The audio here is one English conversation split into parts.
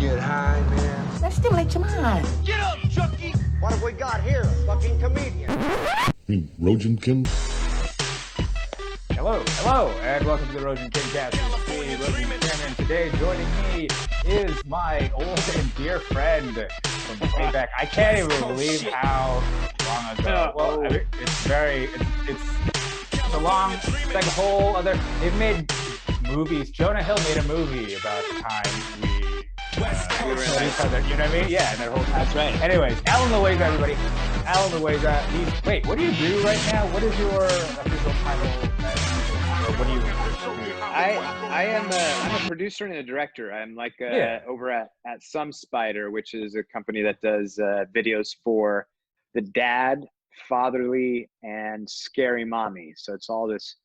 get high, man? That stimulates your mind. Get up, Chucky! What have we got here? A fucking comedian. Rojan Hello, and welcome to the Rojan King Cast. It's me, Rojan King, and today joining me is my old and dear friend from way back. I can't even believe how long ago. Well, I mean, it's a long, it's like a whole other. They've made movies. Jonah Hill made a movie about the time we were in each other. You know what I mean? Yeah, and that whole time. That's right. Anyways, Alan Loayza, everybody. Alan Loayza. Wait, what do you do right now? What is your official title? Or what do you do? I'm a producer and a director. I'm like over at Some Spider, which is a company that does videos for the dad, fatherly, and scary mommy. So it's all this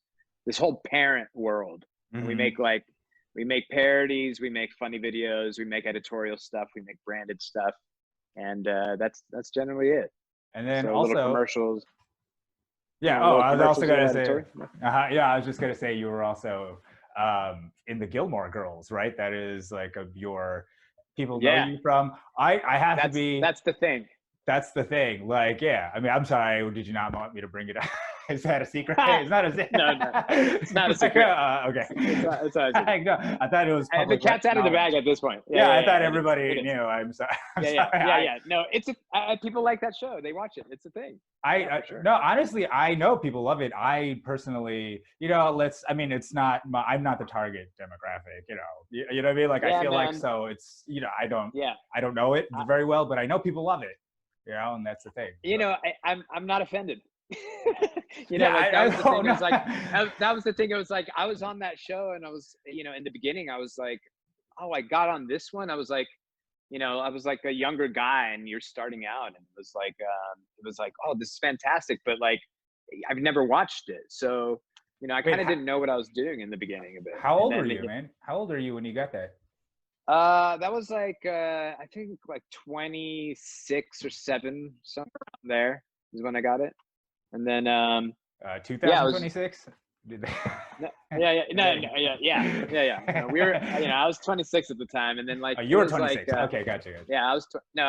whole parent world. Mm-hmm. We make parodies, we make funny videos, we make editorial stuff, we make branded stuff, and that's generally it. And then so also little commercials. Yeah. I was also gonna say. Yeah, I was just gonna say you were also in the Gilmore Girls, right? That is like your people know you from. I have to be. That's the thing. That's the thing. Like, yeah. I mean, I'm sorry. Did you not want me to bring it up? Is that a secret? It's not a secret. No. It's not a secret. Okay. It's not a secret. No, I thought it was public. The cat's out of the bag at this point. Yeah, I thought everybody knew. I'm sorry. Yeah. No, it's people like that show. They watch it. It's a thing. No, honestly, I know people love it. I personally, it's not. I'm not the target demographic. You know what I mean? Like, I feel like so. It's I don't know it very well, but I know people love it. And that's the thing. I'm not offended. That was the thing. It was like I was on that show, and I was, in the beginning, I was like, oh, I got on this one. I was like, I was like a younger guy, and you're starting out, and it was like, oh, this is fantastic, but like, I've never watched it, so I kind of didn't know what I was doing in the beginning of it. How old were you, man? How old are you when you got that? That was like I think like 26 or 7, somewhere around there is when I got it. And then 2026. No. We were, I was 26 at the time, and then like you were 26. Okay, gotcha. Yeah, I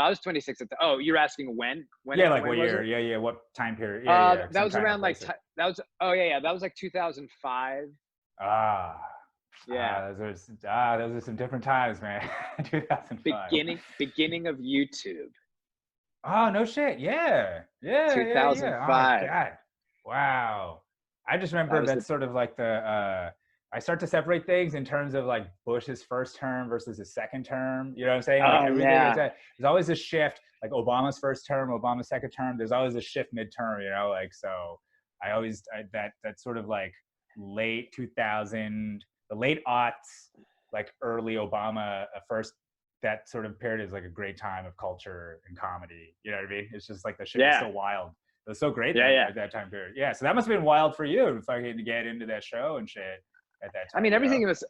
was 26 at the. Oh, you're asking when? Yeah, like what year? Yeah, what time period? That was around like that was. Oh yeah, that was like 2005. Yeah. Those are some different times, man. 2005. Beginning of YouTube. Oh, no shit. Yeah. 2005. Yeah. Oh, my God. Wow. I just remember that's sort of like I start to separate things in terms of like Bush's first term versus his second term. You know what I'm saying? Like there's always a shift, like Obama's first term, Obama's second term. There's always a shift midterm, like, so that sort of like late 2000, the late aughts, like early Obama first, that sort of period is like a great time of culture and comedy. You know what I mean? It's just like the shit was so wild. It was so great at that time period. Yeah, so that must have been wild for you, fucking to get into that show and shit at that time. I mean, everything was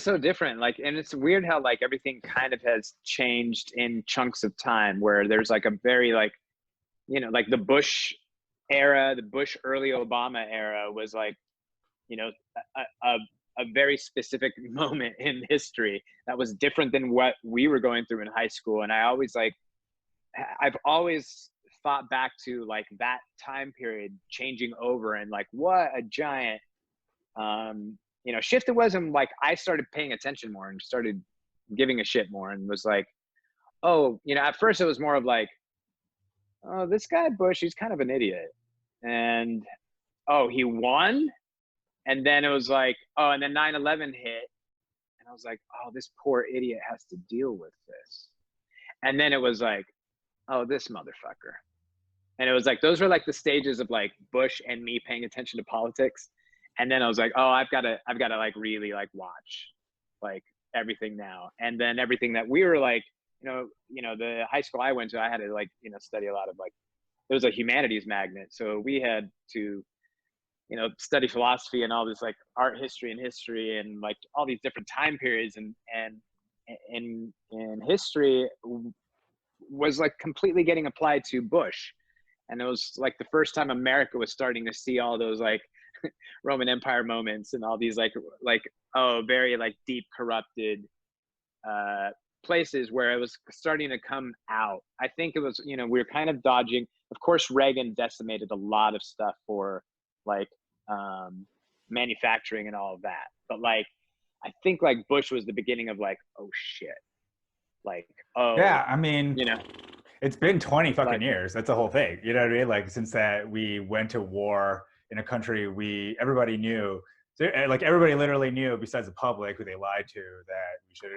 so different. Like, and it's weird how like everything kind of has changed in chunks of time. Where there's like a very like, like the Bush era, the Bush early Obama era was like, a very specific moment in history that was different than what we were going through in high school. And I've always thought back to like that time period changing over, and like what a giant, shift it was. And like, I started paying attention more and started giving a shit more, and was like, oh, at first it was more of like, oh, this guy Bush, he's kind of an idiot. And, oh, he won. And then it was like, oh, and then 9/11 hit. And I was like, oh, this poor idiot has to deal with this. And then it was like, oh, this motherfucker. And it was like, those were like the stages of like Bush and me paying attention to politics. And then I was like, oh, I've got to like really like watch like everything now. And then everything that we were like, the high school I went to, I had to like, study a lot of like, it was a humanities magnet. So we had to, study philosophy and all this like art history and like all these different time periods, and in history was like completely getting applied to Bush. And it was like the first time America was starting to see all those like Roman Empire moments and all these like very like deep corrupted places where it was starting to come out. I think it was, we were kind of dodging. Of course, Reagan decimated a lot of stuff for like manufacturing and all of that. But like, I think like Bush was the beginning of like, oh shit. Like, oh yeah, I mean, you know, it's been 20 fucking like, years. That's the whole thing. You know what I mean? Like since that we went to war in a country everybody knew. So, like everybody literally knew, besides the public who they lied to, that we should.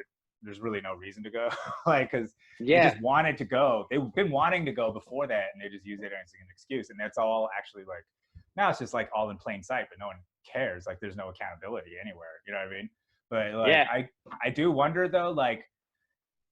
There's really no reason to go, like because they just wanted to go. They've been wanting to go before that, and they just use it as an excuse. And that's all actually like now it's just like all in plain sight, but no one cares. Like there's no accountability anywhere. You know what I mean? But like I do wonder though, like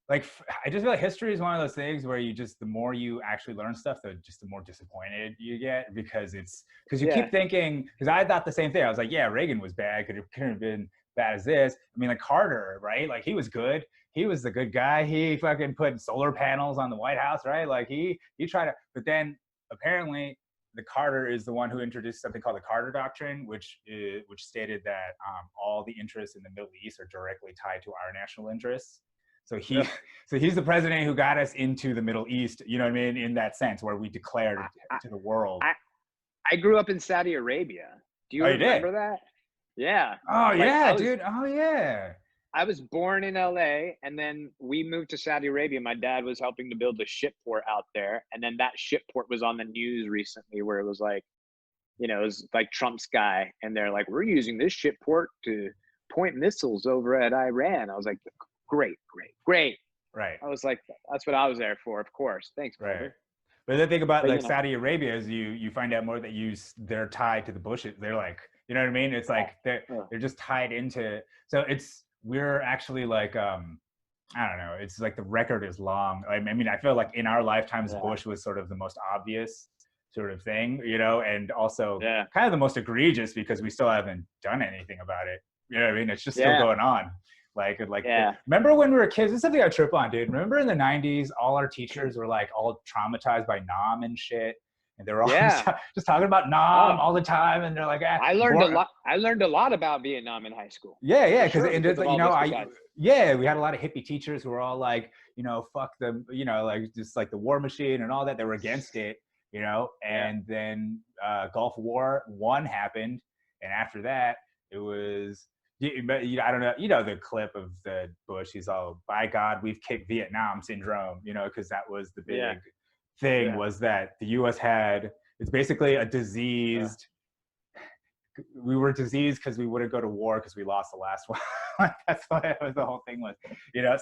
I just feel like history is one of those things where you just the more you actually learn stuff, the more disappointed you get because you keep thinking, because I thought the same thing. I was like, yeah, Reagan was bad, couldn't have been bad as this. I mean, like Carter, right? Like he was good. He was the good guy. He fucking put solar panels on the White House, right? Like he tried to, but then apparently the Carter is the one who introduced something called the Carter Doctrine, which stated that all the interests in the Middle East are directly tied to our national interests. So he's the president who got us into the Middle East, you know what I mean? In that sense, where we declared to the world. I grew up in Saudi Arabia. Do you remember that? Yeah. Oh, like, yeah, dude. Oh, yeah. I was born in LA, and then we moved to Saudi Arabia. My dad was helping to build a ship port out there. And then that ship port was on the news recently where it was like, it was like Trump's guy. And they're like, we're using this ship port to point missiles over at Iran. I was like, great. Right. I was like, that's what I was there for, of course. Thanks, brother. Right. But the thing about like Saudi Arabia is you find out more that they're tied to the Bushes. They're like, you know what I mean? It's like they're just tied into. So we're actually like I don't know. It's like the record is long. I mean, I feel like in our lifetimes, Bush was sort of the most obvious sort of thing, and also kind of the most egregious because we still haven't done anything about it. You know what I mean? It's just still going on. Remember when we were kids? This is something I trip on, dude. Remember in the 90s, all our teachers were like all traumatized by Nam and shit, and they were all just talking about Nam all the time, and they're like, I learned a lot. I learned a lot about Vietnam in high school. Yeah, because we had a lot of hippie teachers who were all like, fuck them, like just like the war machine and all that. They were against it, and then Gulf War I happened, and after that, it was. I don't know, the clip of the Bush, he's all, by God, we've kicked Vietnam syndrome, because that was the big thing was that the U.S. it's basically a diseased, we were diseased because we wouldn't go to war because we lost the last one. That's what the whole thing was,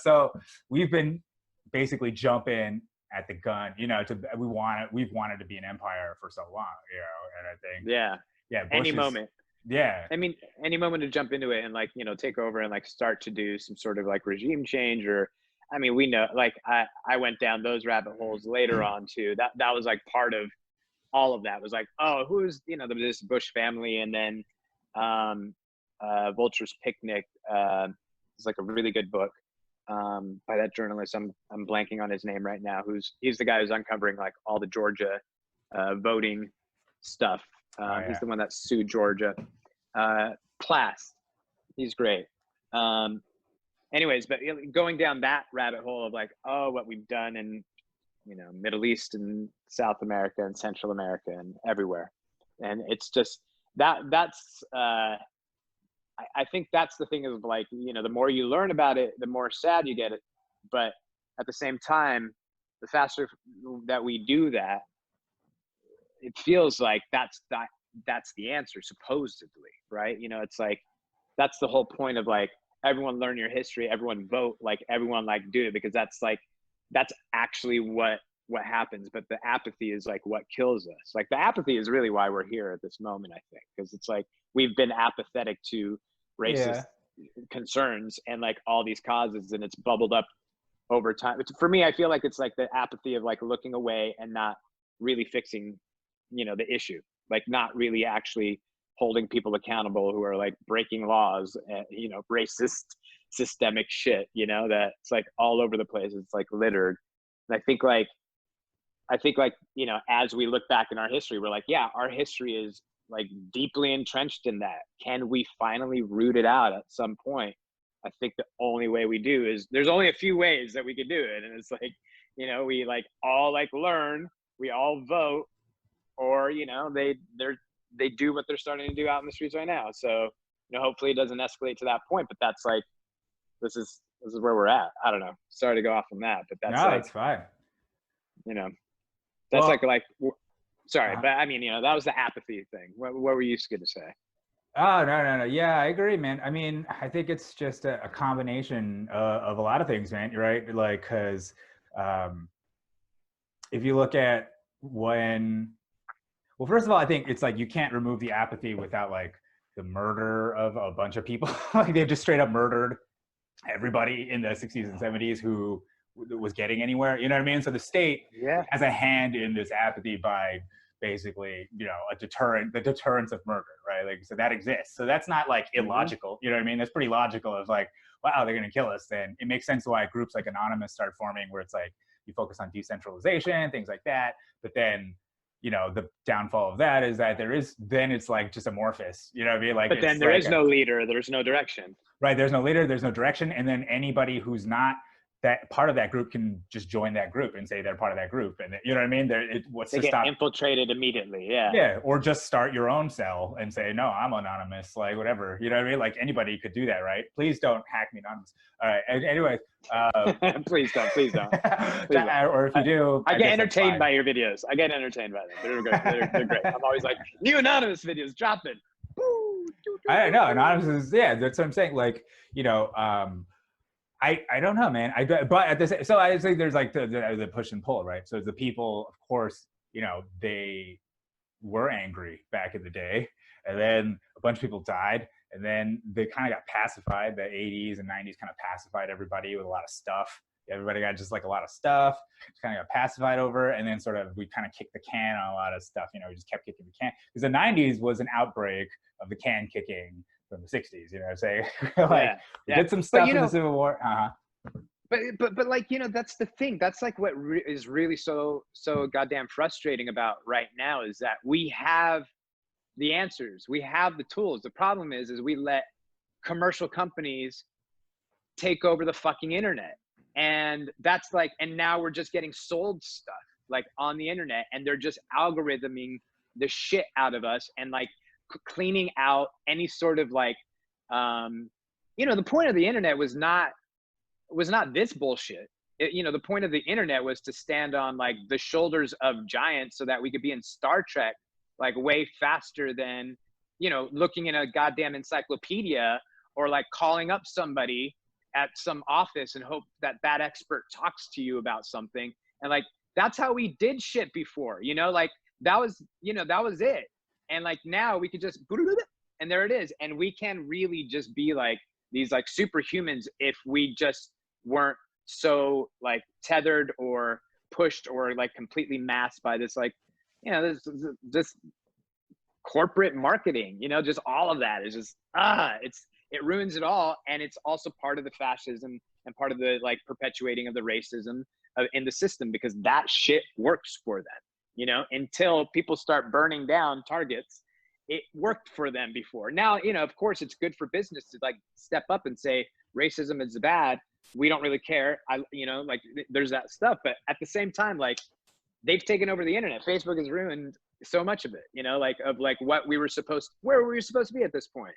so we've been basically jumping at the gun, we've wanted to be an empire for so long, and I think, any moment. Yeah. I mean, any moment to jump into it and like, take over and like start to do some sort of like regime change we know, like I went down those rabbit holes later on too. That was like part of all of that was like, oh, who's, this Bush family. And then Vulture's Picnic is like a really good book by that journalist. I'm blanking on his name right now. He's the guy who's uncovering like all the Georgia voting stuff. He's the one that sued Georgia. Plass, he's great. Anyways, but going down that rabbit hole of like, oh, what we've done in, Middle East and South America and Central America and everywhere. And it's just that's, I think that's the thing is like, the more you learn about it, the more sad you get it. But at the same time, the faster that we do that, it feels like that's the answer, supposedly, right? It's like, that's the whole point of like, everyone learn your history, everyone vote, like everyone like do it, because that's actually what happens. But the apathy is like what kills us. Like the apathy is really why we're here at this moment, I think, because it's like, we've been apathetic to racist concerns and like all these causes, and it's bubbled up over time. For me, I feel like it's like the apathy of like looking away and not really fixing, the issue, like not really actually holding people accountable who are like breaking laws and, racist systemic shit, that it's like all over the place. It's like littered. And I think like, as we look back in our history, we're like, yeah, our history is like deeply entrenched in that. Can we finally root it out at some point I think the only way we do is there's only a few ways that we could do it. And it's like, you know, we like all like learn, we all vote, or, you know, they do what they're starting to do out in the streets right now. So, you know, hopefully it doesn't escalate to that point, but that's like, this is where we're at. I don't know. Sorry to go off on that, but that's no, like, it's fine. You know, that's sorry, Uh-huh. but I mean, you know, that was the apathy thing. What were you going to say? Oh, no. Yeah, I agree, man. I mean, I think it's just a combination of a lot of things, man. Right? Like, because if you look at well, first of all, I think it's like you can't remove the apathy without like the murder of a bunch of people. Like they've just straight up murdered everybody in the 60s and 70s who was getting anywhere. You know what I mean? So the state has a hand in this apathy by basically, you know, the deterrence of murder, right? Like, so that exists. So that's not like illogical. You know what I mean? That's pretty logical. Of like, wow, they're going to kill us. Then it makes sense why groups like Anonymous start forming, where it's like you focus on decentralization, things like that. But then, you know, the downfall of that is that then it's like just amorphous. You know what I mean? Like, but then there is no leader. There's no direction. Right. There's no leader. There's no direction. And then anybody who's not that part of that group can just join that group and say they're part of that group. And you know what I mean? They get infiltrated immediately. Yeah. Yeah. Or just start your own cell and say, no, I'm anonymous, like whatever. You know what I mean? Like anybody could do that, right? Please don't hack me, Anonymous. All right. Anyway. Please don't. Or if you do. I get entertained by your videos. I get entertained by them. They're great. They're great. I'm always like, new Anonymous videos, drop it. I don't know. Anonymous is, yeah, that's what I'm saying. Like, you know, I don't know, man. But at this, so I think there's like the push and pull, right? So the people, of course, you know, they were angry back in the day, and then a bunch of people died, and then they kind of got pacified. The 80s and 90s kind of pacified everybody with a lot of stuff. Everybody got just like a lot of stuff, just kind of got pacified over, and then sort of we kind of kicked the can on a lot of stuff. You know, we just kept kicking the can because the 90s was an outbreak of the can kicking from the 60s. You know what I'm saying? Like we did some stuff in the Civil War. But like, you know, that's the thing. That's like what is really so goddamn frustrating about right now is that we have the answers, we have the tools. The problem is we let commercial companies take over the fucking internet. And that's like, and now we're just getting sold stuff like on the internet, and they're just algorithming the shit out of us and like cleaning out any sort of like, you know, the point of the internet was not this bullshit. You know, the point of the internet was to stand on like the shoulders of giants so that we could be in Star Trek like way faster than, you know, looking in a goddamn encyclopedia or like calling up somebody at some office and hope that that expert talks to you about something. And like, that's how we did shit before, you know, like that was, you know, that was it. And like, now we could just, and there it is. And we can really just be like these like superhumans if we just weren't so like tethered or pushed or like completely masked by this, like, you know, this corporate marketing, you know, just all of that is just, it ruins it all. And it's also part of the fascism and part of the like perpetuating of the racism in the system, because that shit works for them, you know, until people start burning down targets. It worked for them before. Now, you know, of course it's good for business to like step up and say racism is bad. We don't really care. You know, like there's that stuff, but at the same time, like they've taken over the internet. Facebook has ruined so much of it, you know, like of like where we were supposed to be at this point.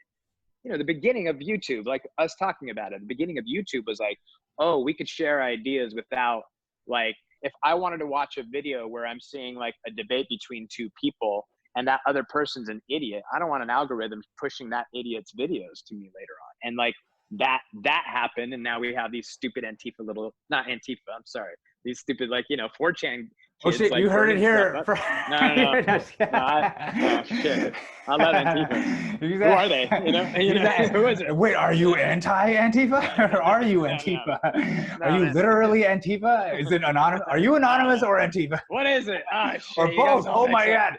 You know, the beginning of YouTube, like us talking about it, the beginning of YouTube was like, oh, we could share ideas without like, if I wanted to watch a video where I'm seeing like a debate between two people and that other person's an idiot, I don't want an algorithm pushing that idiot's videos to me later on. And like that happened. And now we have these stupid not Antifa, I'm sorry. These stupid, like, you know, 4chan kids, shit, like, you heard it here. No, shit. I love Antifa. Who are they? You know, who is it? Wait, are you anti-Antifa or are you Antifa? Are you literally Antifa? Is it anonymous? Are you anonymous or Antifa? What is it? Shit, or both? Oh my God.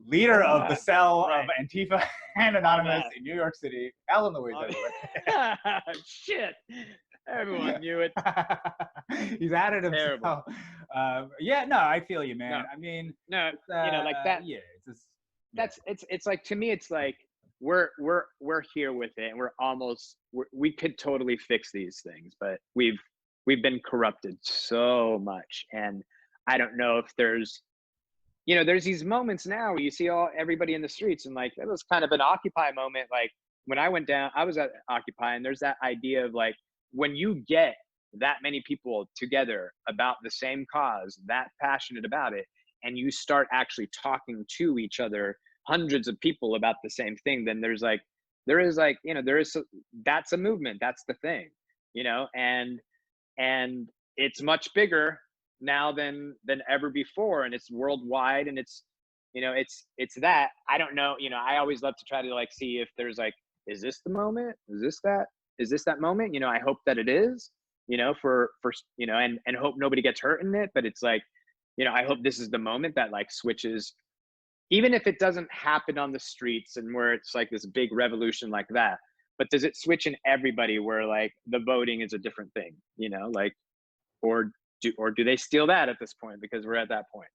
Leader of the cell of Antifa and Anonymous in New York City. Alan Loayza. Shit. Everyone knew it. He's added himself. Yeah, no, I feel you, man. No. I mean, no, you know, like that. Yeah, it's just, it's like, to me, it's like we're here with it, and we could totally fix these things, but we've been corrupted so much. And I don't know if there's these moments now where you see everybody in the streets, and like that was kind of an Occupy moment. Like when I went down, I was at Occupy, and there's that idea of like when you get that many people together about the same cause, that passionate about it, and you start actually talking to each other, hundreds of people about the same thing, then that's a movement. That's the thing, and it's much bigger now than ever before, and it's worldwide, and it's that. I don't know, I always love to try to like see if there's like, is this the moment, is this that moment, I hope that it is, for and hope nobody gets hurt in it, but it's like, I hope this is the moment that like switches, even if it doesn't happen on the streets and where it's like this big revolution like that, but does it switch in everybody where like the voting is a different thing, like, or do they steal that at this point, because we're at that point?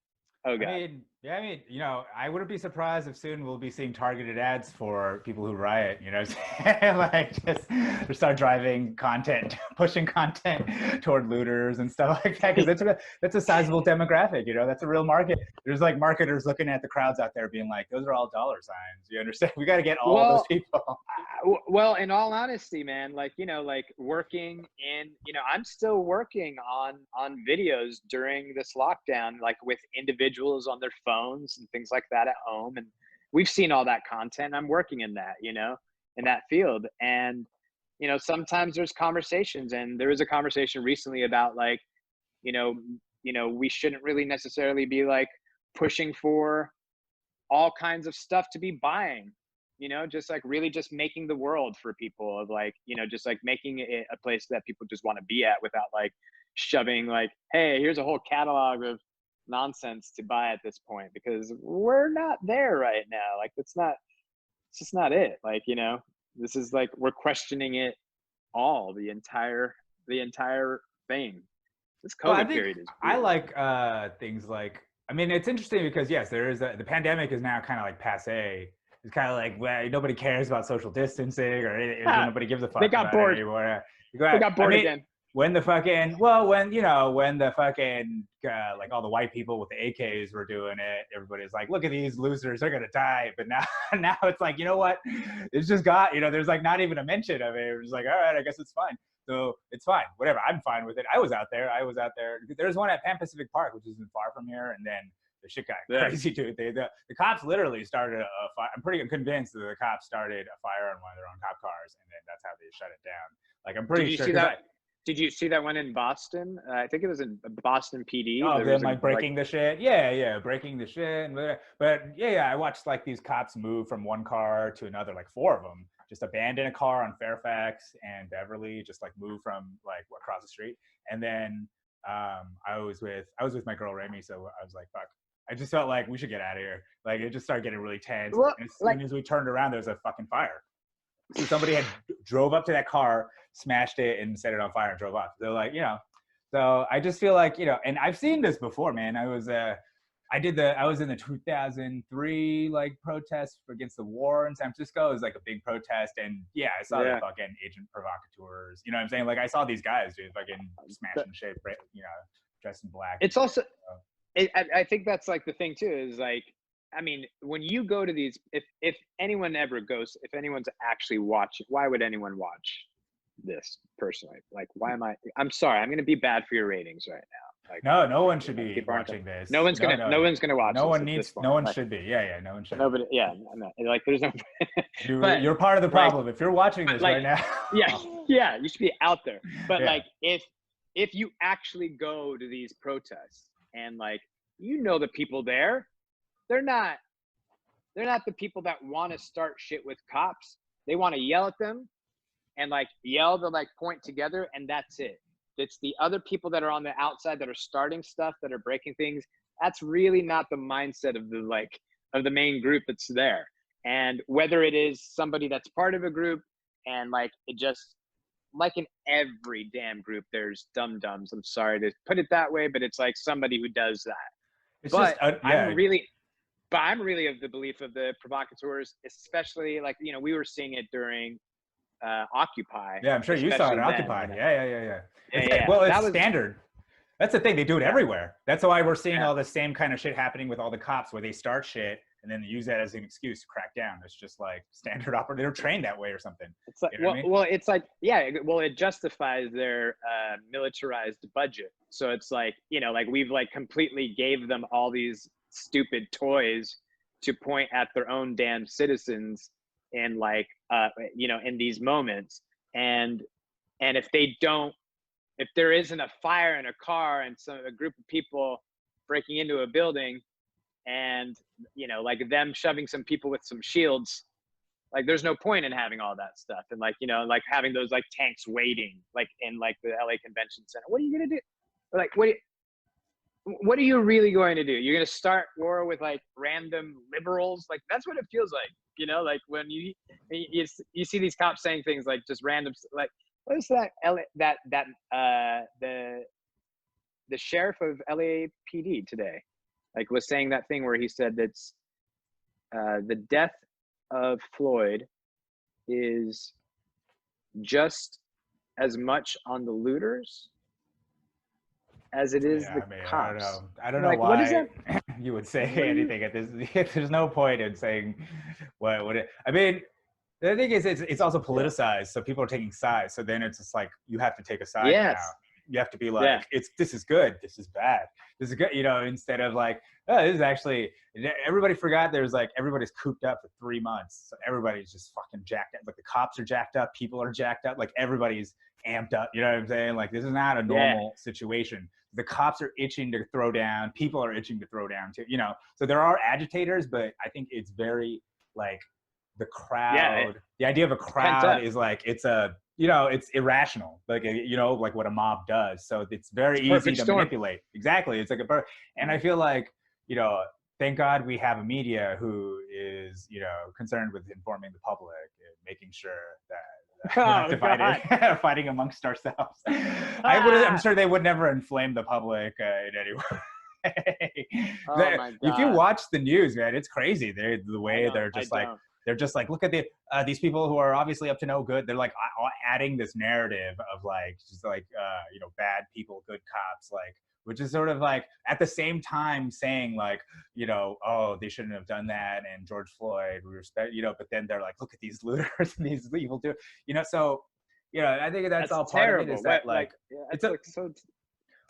Oh God. I wouldn't be surprised if soon we'll be seeing targeted ads for people who riot, like just start driving content, pushing content toward looters and stuff like that, because that's a sizable demographic, that's a real market. There's like marketers looking at the crowds out there being like, those are all dollar signs, you understand? We got to get all those people. Well, in all honesty, man, like, like working in, I'm still working on videos during this lockdown, like with individuals on their phones and things like that at home. And we've seen all that content. I'm working in that, in that field. And, sometimes there's conversations, and there was a conversation recently about like, we shouldn't really necessarily be like pushing for all kinds of stuff to be buying, just like really just making the world for people, of like, just like making it a place that people just want to be at, without like shoving like, hey, here's a whole catalog of nonsense to buy at this point, because we're not there right now. Like it's just not it. Like, this is like, we're questioning it all, the entire thing. This COVID period is weird. I like things like, it's interesting because yes, there is the pandemic is now kind of like passe. It's kind of like, well, nobody cares about social distancing, or nobody gives a fuck. They got bored anymore. They got bored again. When the fucking, like all the white people with the AKs were doing it, everybody's like, look at these losers, they're going to die. But now it's like, you know what? It's just there's like not even a mention of it. It was like, all right, I guess it's fine. So it's fine, whatever. I'm fine with it. I was out there. There's one at Pan Pacific Park, which isn't far from here. And then the shit got crazy, dude. The cops literally started a fire. I'm pretty convinced that the cops started a fire on one of their own cop cars. And then that's how they shut it down. Like, I'm pretty sure. Did you see that one in Boston? I think it was in Boston PD. Oh, them like breaking the shit. Yeah, breaking the shit. But I watched like these cops move from one car to another, like 4 of them, just abandon a car on Fairfax and Beverly, just like move from like across the street. And then I was with my girl Remy, so I was like, fuck. I just felt like we should get out of here. Like it just started getting really tense. Well, and as soon as we turned around, there was a fucking fire. So somebody had drove up to that car, smashed it, and set it on fire and drove off. They're like, so I just feel like, and I've seen this before, man. I was in the 2003 like protest against the war in San Francisco. It was like a big protest, and I saw the fucking agent provocateurs. You know what I'm saying? Like I saw these guys, dude, fucking smashing shit, dressed in black. It's also, I think that's like the thing too, is like, when you go to these, if anyone ever goes, if anyone's actually watching, why would anyone watch this personally? Like, I'm sorry, I'm going to be bad for your ratings right now. Like, no one should be watching this. No one's going to watch no this. One needs, no one should be. Yeah, no one should. Nobody, like there's no. You're part of the problem. If you're watching this right now. Yeah, you should be out there. But like, if you actually go to these protests and like, the people there, they're not the people that want to start shit with cops. They want to yell at them and like yell to like point together, and that's it. It's the other people that are on the outside that are starting stuff, that are breaking things. That's really not the mindset of the main group that's there. And whether it is somebody that's part of a group, and like it just, like in every damn group, there's dum-dums. I'm sorry to put it that way, but it's like somebody who does that. It's but just, I'm really, but I'm really of the belief of the provocateurs, especially like, you know, we were seeing it during Occupy. Yeah, I'm sure you saw it in especially then, Occupy. you know. Yeah. Yeah, It's yeah. well, it's That was standard. That's the thing. They do it yeah, everywhere. That's why we're seeing yeah. all the same kind of shit happening with all the cops, where they start shit and then they use that as an excuse to crack down. It's just like standard operator. They're trained that way or something. It's like, You know what I mean? well, it's like, yeah, well, it justifies their militarized budget. So it's like, you know, like we've like completely gave them all these stupid toys to point at their own damn citizens in like, you know, in these moments. And if they don't, if there isn't a fire in a car and a group of people breaking into a building and, you know, like them shoving some people with some shields, like there's no point in having all that stuff. And like, you know, like having those like tanks waiting like in like the LA Convention Center. What are you going to do? Like, what are you really going to do? You're going to start war with like random liberals? Like that's what it feels like, you know, like when you see these cops saying things like just random, like, what is that? The sheriff of LAPD today, like was saying that thing where he said that's the death of Floyd is just as much on the looters as it is the cops. I don't know like, why what is that? you would say anything at this. There's no point in saying what it. I mean, the thing is, it's also politicized, so people are taking sides. So then it's just like you have to take a side now. You have to be like, this is good, this is bad, this is good, you know, instead of like, oh, this is actually, everybody forgot there's like, everybody's cooped up for 3 months. So everybody's just fucking jacked up. Like the cops are jacked up, people are jacked up, like everybody's amped up, you know what I'm saying? Like this is not a normal situation. The cops are itching to throw down, people are itching to throw down too, you know? So there are agitators, but I think it's very like, the crowd, the idea of a crowd is like, it's a, you know, it's irrational, like, you know, like what a mob does. So it's very easy to manipulate. Exactly. It's like and I feel like, you know, thank God we have a media who is, you know, concerned with informing the public and making sure that we're not divided, fighting amongst ourselves. I'm sure they would never inflame the public in any way. Oh my God. If you watch the news, man, it's crazy. The way they're just like, they're just like, look at these people who are obviously up to no good. They're like adding this narrative of like, just like, you know, bad people, good cops, like, which is sort of like at the same time saying like, you know, oh, they shouldn't have done that. And George Floyd, we respect, you know, but then they're like, look at these looters and these evil do, you know, so, you know, I think that's all terrible. Part of it is that like it's like so.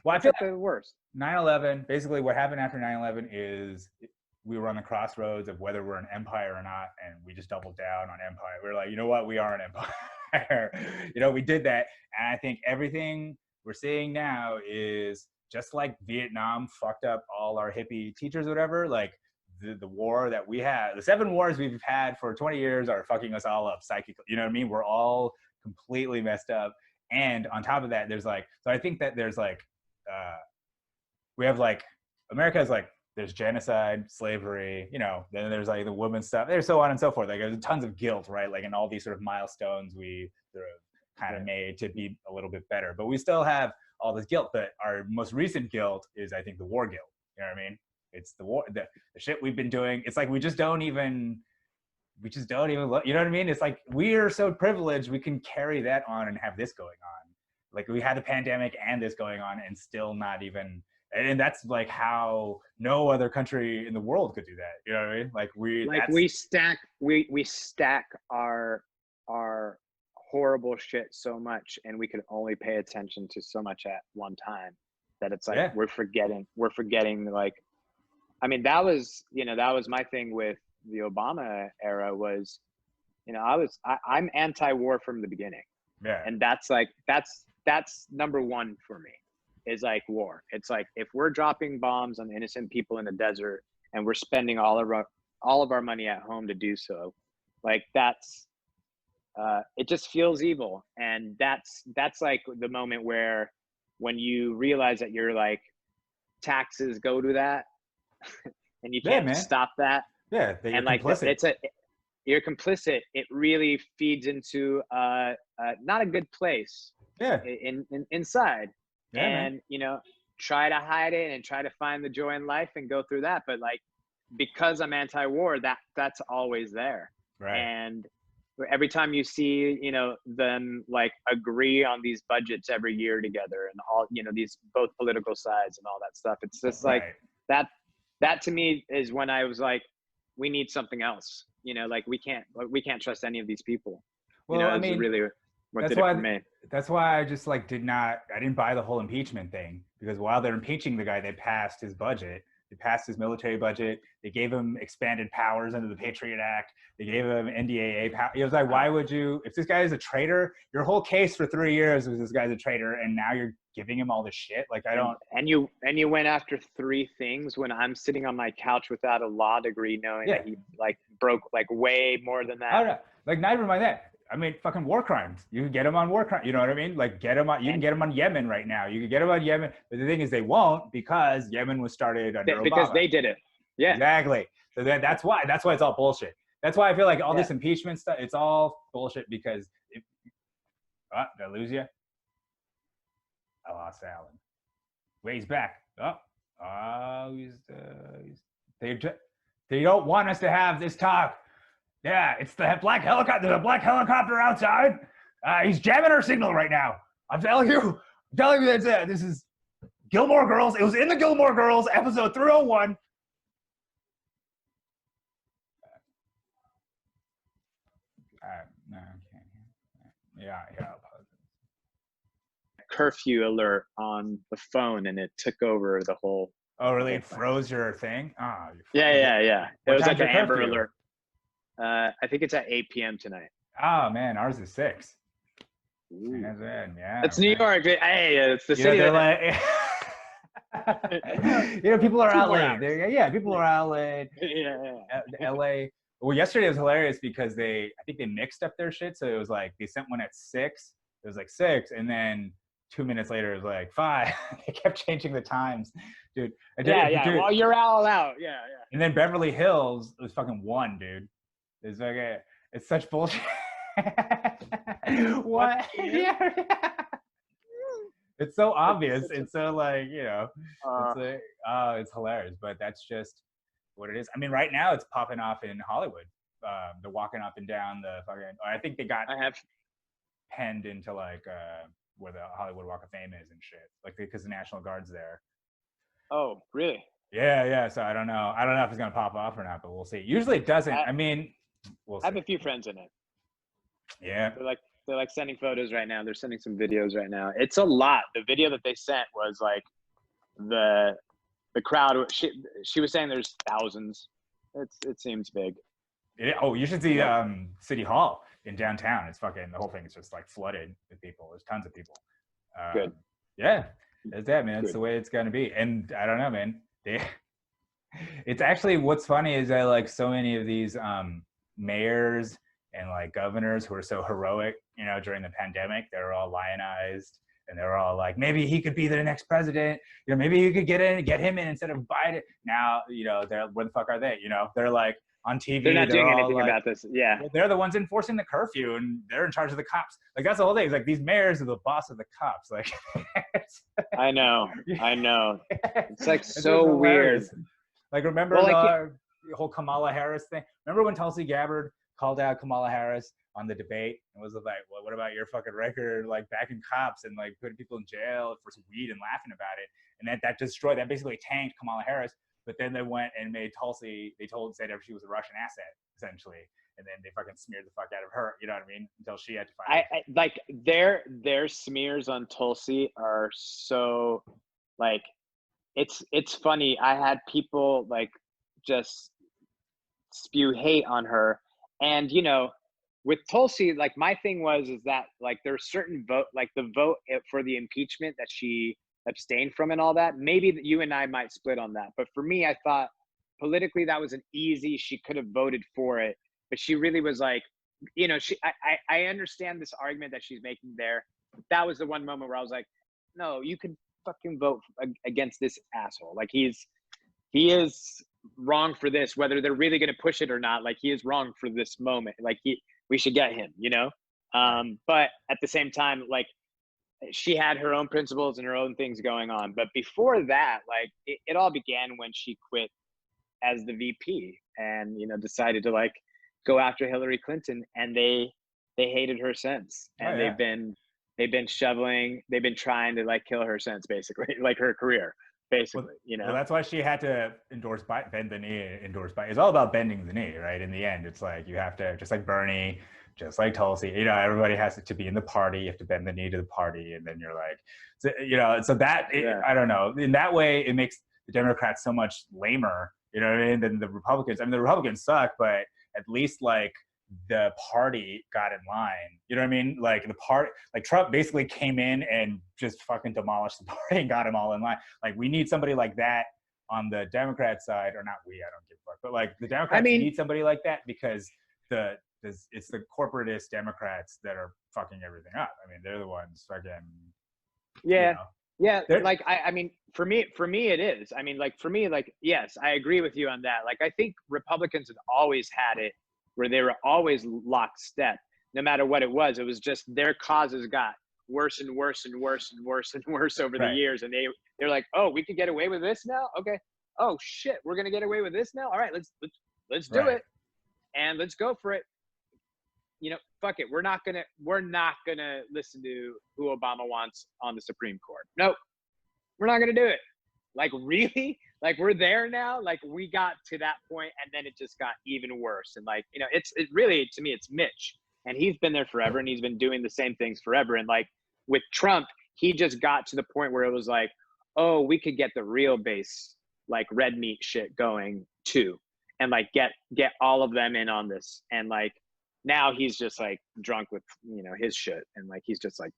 Well, I feel the worst. 9/11, basically what happened after 9/11 is we were on the crossroads of whether we're an empire or not, and we just doubled down on empire. We were like, you know what, we are an empire. You know, we did that, and I think everything we're seeing now is just like Vietnam fucked up all our hippie teachers or whatever, like the war that we had, the 7 wars we've had for 20 years are fucking us all up psychically. You know what I mean? We're all completely messed up. And on top of that, there's like, so I think that there's like, we have like, America has like, there's genocide, slavery, you know, then there's like the women's stuff, there's so on and so forth. Like there's tons of guilt, right? Like in all these sort of milestones we sort of kind of made to be a little bit better, but we still have all this guilt. But our most recent guilt is, I think, the war guilt. You know what I mean? It's the war, the shit we've been doing. It's like we just don't even look, you know what I mean? It's like we are so privileged we can carry that on and have this going on. Like we had the pandemic and this going on and still not even, and that's like how no other country in the world could do that. You know what I mean? Like we stack our horrible shit so much, and we can only pay attention to so much at one time that it's like we're forgetting like, I mean, that was my thing with the Obama era was, you know, I'm anti-war from the beginning. Yeah. And that's number one for me, is like war. It's like, if we're dropping bombs on innocent people in the desert and we're spending all of our money at home to do so, like that's, it just feels evil. And that's like the moment where, when you realize that your like taxes go to that and you can't stop that. Yeah. And like, you're complicit. It really feeds into not a good place. Yeah. Inside. Yeah, and you know, try to hide it and try to find the joy in life and go through that. But like, because I'm anti-war, that's always there. Right. And every time you see, you know, them like agree on these budgets every year together and all, you know, these both political sides and all that stuff, it's just like Right. that to me is when I was like, we need something else, you know, like we can't trust any of these people. Well, You know, I it's mean, really what that's did it why for me. that's why I just like I didn't buy the whole impeachment thing, because while they're impeaching the guy, they passed his budget. They passed his military budget. They gave him expanded powers under the Patriot Act. They gave him NDAA power. It was like, why would you, if this guy is a traitor, your whole case for 3 years was this guy's a traitor, and now you're giving him all this shit. Like, I don't. And you went after 3 things when I'm sitting on my couch without a law degree, knowing that he like broke like way more than that. I don't know. Like, not even mind that. I mean, fucking war crimes. You can get them on war crimes. You know what I mean? Like, get them on. You can get them on Yemen right now. You can get them on Yemen. But the thing is, they won't, because Yemen was started under Obama. Because they did it. Yeah. Exactly. So that's why it's all bullshit. That's why I feel like all this impeachment stuff, it's all bullshit, because did I lose you? I lost Alan. Wait, he's back. They don't want us to have this talk. Yeah, it's the black helicopter. There's a black helicopter outside. He's jamming our signal right now. I'm telling you that this is Gilmore Girls. It was in the Gilmore Girls episode 301. No, I can't. Yeah. Curfew alert on the phone, and it took over the whole. Oh, really? It froze your thing? Yeah. It was like an Amber curfew? Alert. I think it's at 8 p.m. tonight. Oh man, ours is 6. Ooh. Yeah. It's New York. Hey, it's the city. People are out late. People are out late. LA. Well, yesterday was hilarious because I think they mixed up their shit. So it was like they sent one at 6. It was like 6, and then 2 minutes later it was like 5. They kept changing the times, dude. Dude. Well, you're all out. Yeah. And then Beverly Hills was fucking 1, dude. It's like it's such bullshit. What? Yeah. It's so obvious. It's so like, it's hilarious, but that's just what it is. I mean, right now it's popping off in Hollywood. They're walking up and down the fucking. I think they got penned into like where the Hollywood Walk of Fame is and shit, like because the National Guard's there. Oh, really? Yeah. So I don't know if it's gonna pop off or not, but we'll see. Usually it doesn't. I mean, we'll see. I have a few friends in it. Yeah. They're like sending photos right now. They're sending some videos right now. It's a lot. The video that they sent was like the crowd. She was saying there's thousands. It seems big. You should see City Hall in downtown. It's fucking, the whole thing is just like flooded with people. There's tons of people. Good. Yeah, that's that, man. That's the way it's gonna be. And I don't know, man. It's actually, what's funny is that like so many of these mayors and like governors who are so heroic, during the pandemic, they were all lionized, and they were all like, maybe he could be the next president. Maybe you could get him in instead of Biden. Now, they're, where the fuck are they? They're like on TV. They're not doing anything about this. Yeah. They're the ones enforcing the curfew, and they're in charge of the cops. Like, that's the whole thing. It's like these mayors are the boss of the cops. Like, I know. It's like so weird. Like, remember the whole Kamala Harris thing? Remember when Tulsi Gabbard called out Kamala Harris on the debate and was like, well, what about your fucking record, like backing cops and like putting people in jail for some weed and laughing about it? And that basically tanked Kamala Harris. But then they went and made Tulsi, said she was a Russian asset, essentially. And then they fucking smeared the fuck out of her, you know what I mean? Until she had to fight. I like their smears on Tulsi are so, like, it's funny. I had people like just spew hate on her. And, with Tulsi, like, my thing is that like there's certain vote, like the vote for the impeachment that she abstained from and all that, maybe you and I might split on that. But for me, I thought politically that was an easy, she could have voted for it, but she really was like, I understand this argument that she's making there. That was the one moment where I was like, no, you could fucking vote against this asshole. Like, he is wrong for this, whether they're really going to push it or not. Like, he is wrong for this moment. Like, we should get him, but at the same time, like, she had her own principles and her own things going on. But before that, like, it all began when she quit as the VP, and decided to like go after Hillary Clinton, and they hated her since, and yeah. they've been trying to like kill her since, basically, like her career, basically. Well, that's why she had to bend the knee, endorse Biden. It's all about bending the knee, right? In the end, it's like you have to, just like Bernie, just like Tulsi, everybody has to be in the party. You have to bend the knee to the party, and then you're like, so that I don't know. In that way, it makes the Democrats so much lamer, you know what I mean, than the Republicans. I mean, the Republicans suck, but at least like the party got in line. You know what I mean? Like like Trump basically came in and just fucking demolished the party and got them all in line. Like we need somebody like that on the Democrat side, or not we, I don't give a fuck, but like the Democrats need somebody like that because it's the corporatist Democrats that are fucking everything up. I mean, they're the ones fucking. Yeah. Yeah. Like, I mean, for me, it is. I mean, like, for me, like, yes, I agree with you on that. Like, I think Republicans have always had it where they were always lockstep, no matter what it was. It was just their causes got worse and worse and worse and worse and worse over the years. And they're like, oh, we could get away with this now? Okay. Oh shit, we're going to get away with this now? All right, let's do it. And let's go for it. Fuck it. We're not gonna listen to who Obama wants on the Supreme Court. Nope, we're not gonna do it. Like, really? Like, we're there now? Like, we got to that point, and then it just got even worse. And like, it really, to me, it's Mitch, and he's been there forever, and he's been doing the same things forever. And like with Trump, he just got to the point where it was like, oh, we could get the real base, like red meat shit going too, and like get all of them in on this. And like, now he's just like drunk with his shit, and like he's just like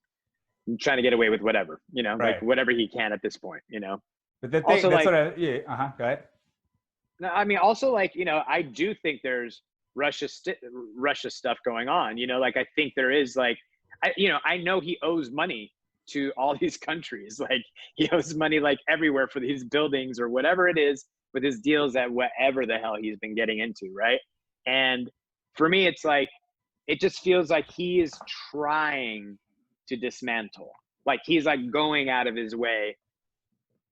trying to get away with whatever, like whatever he can at this point, But the thing, also, that's like, go ahead. No, I mean, also, like, I do think there's Russia stuff going on. Like, I think there is, like, I know he owes money to all these countries. Like, he owes money like everywhere for these buildings or whatever it is with his deals at whatever the hell he's been getting into, right? And for me, it's like, it just feels like he is trying to dismantle. Like, he's like going out of his way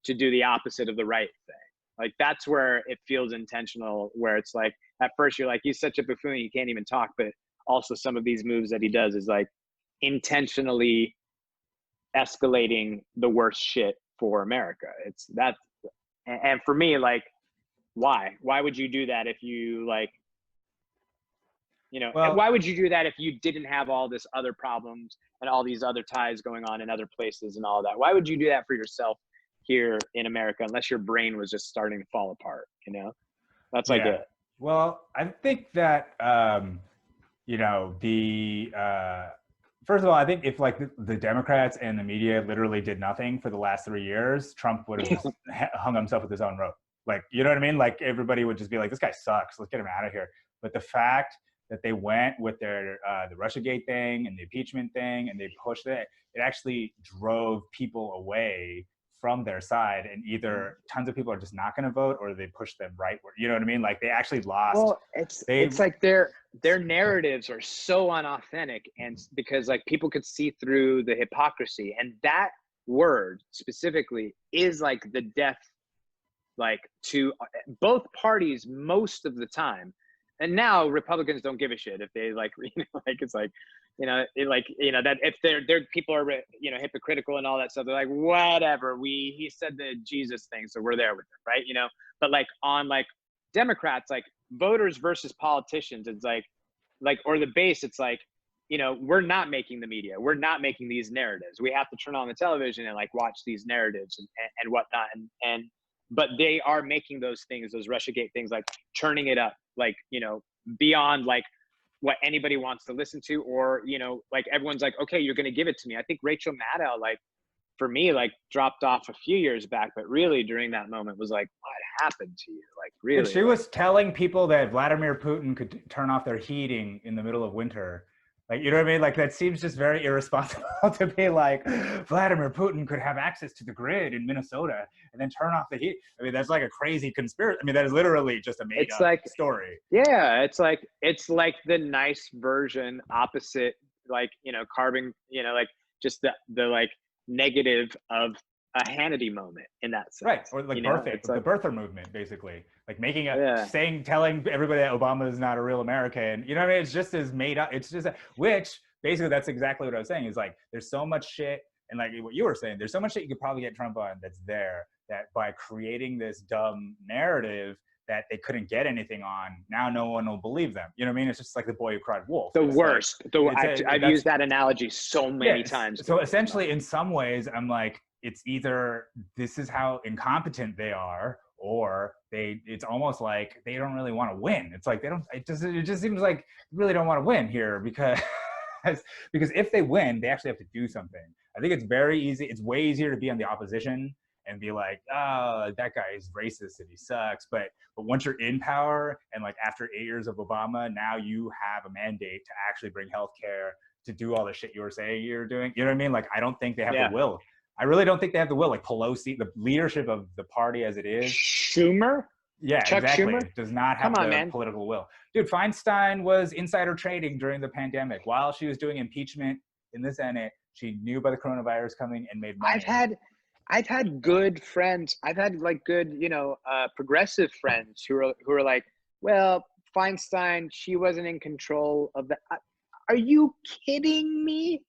to do the opposite of the right thing. Like, that's where it feels intentional, where it's like, at first you're like, he's such a buffoon, he can't even talk. But also some of these moves that he does is like intentionally escalating the worst shit for America. It's that. And for me, like, why would you do that if you like, well, why would you do that if you didn't have all this other problems and all these other ties going on in other places and all that? Why would you do that for yourself here in America, unless your brain was just starting to fall apart? That's like it. Well, I think that first of all, I think if like the Democrats and the media literally did nothing for the last 3 years, Trump would have just hung himself with his own rope. Like, you know what I mean? Like, everybody would just be like, this guy sucks, let's get him out of here. But the fact that they went with their the Russiagate thing and the impeachment thing, and they pushed it, it actually drove people away from their side, and either tons of people are just not going to vote, or they push them rightward. You know what I mean? Like, they actually lost. Well, it's like their narratives are so unauthentic, and because like people could see through the hypocrisy, and that word specifically is like the death, like, to both parties most of the time. And now Republicans don't give a shit if they like, like, it's like, that if their people are, hypocritical and all that stuff, they're like, whatever, he said the Jesus thing, so we're there with it, right? But like on like Democrats, like voters versus politicians, it's like, or the base, it's like, we're not making the media, we're not making these narratives. We have to turn on the television and like watch these narratives and whatnot, but they are making those things, those Russiagate things, like turning it up, like, beyond like what anybody wants to listen to, or, like everyone's like, okay, you're going to give it to me. I think Rachel Maddow, like, for me, like dropped off a few years back, but really during that moment was like, what happened to you? Like, really? And she was telling people that Vladimir Putin could turn off their heating in the middle of winter. Like, you know what I mean? Like, that seems just very irresponsible to be like, Vladimir Putin could have access to the grid in Minnesota and then turn off the heat. I mean, that's like a crazy conspiracy. I mean, that is literally just a made up story. Yeah, it's like the nice version, opposite, like, carbon, like just the like negative of a Hannity moment in that sense. Right, or like you know? birthing, It's the like, birther movement, basically, like making yeah. telling everybody that Obama is not a real American. You know what I mean? It's just as made up. It's just which basically that's exactly what I was saying. Is like there's so much shit, and like what you were saying, there's so much shit you could probably get Trump on that's there that by creating this dumb narrative that they couldn't get anything on, now no one will believe them. You know what I mean? It's just like the boy who cried wolf. The It's worst. like, I've used that analogy so many yes. times. So essentially, in some ways, I'm like, it's either this is how incompetent they are, or it's almost like they don't really want to win. It's like they don't. It just seems like you really don't want to win here because because if they win, they actually have to do something. I think it's very easy. It's way easier to be on the opposition and be like, oh, that guy is racist and he sucks. But once you're in power and like after 8 years of Obama, now you have a mandate to actually bring healthcare, to do all the shit you were saying you're doing. You know what I mean? Like, I don't think they have the will. I really don't think they have the will. Like Pelosi, the leadership of the party as it is. Schumer? Yeah, Chuck exactly. Schumer? Does not have the political will. Dude, Feinstein was insider trading during the pandemic. While she was doing impeachment in the Senate, she knew about the coronavirus coming and made money. I've had good friends. I've had like good, progressive friends who are like, well, Feinstein, she wasn't in control of that. Are you kidding me?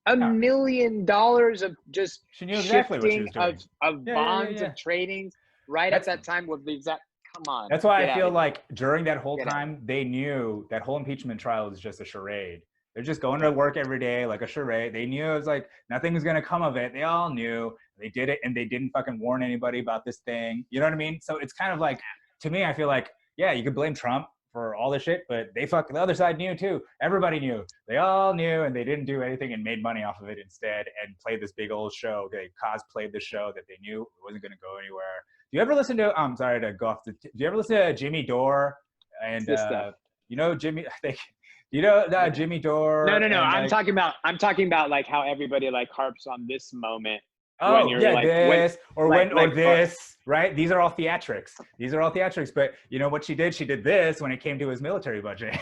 $1 million of just she knew exactly what she was doing. of bonds and tradings right at that time with the exact. Come on. That's why I feel like during that whole time, they knew that whole impeachment trial was just a charade. They're just going to work every day like a charade. They knew it was like nothing was going to come of it. They all knew. They did it, and they didn't fucking warn anybody about this thing. You know what I mean? So it's kind of like, to me, I feel like, yeah, you could blame Trump for all this shit, but the other side knew too. Everybody knew. They all knew, and they didn't do anything and made money off of it instead and played this big old show. They cosplayed the show that they knew it wasn't going to go anywhere. Do you ever listen to, I'm sorry to go off do you ever listen to Jimmy Dore? And, you know, Jimmy, I think, Jimmy Dore? No. And, I'm talking about like how everybody like harps on this moment. Oh, yeah, this, right? These are all theatrics. But you know what she did? She did this when it came to his military budget.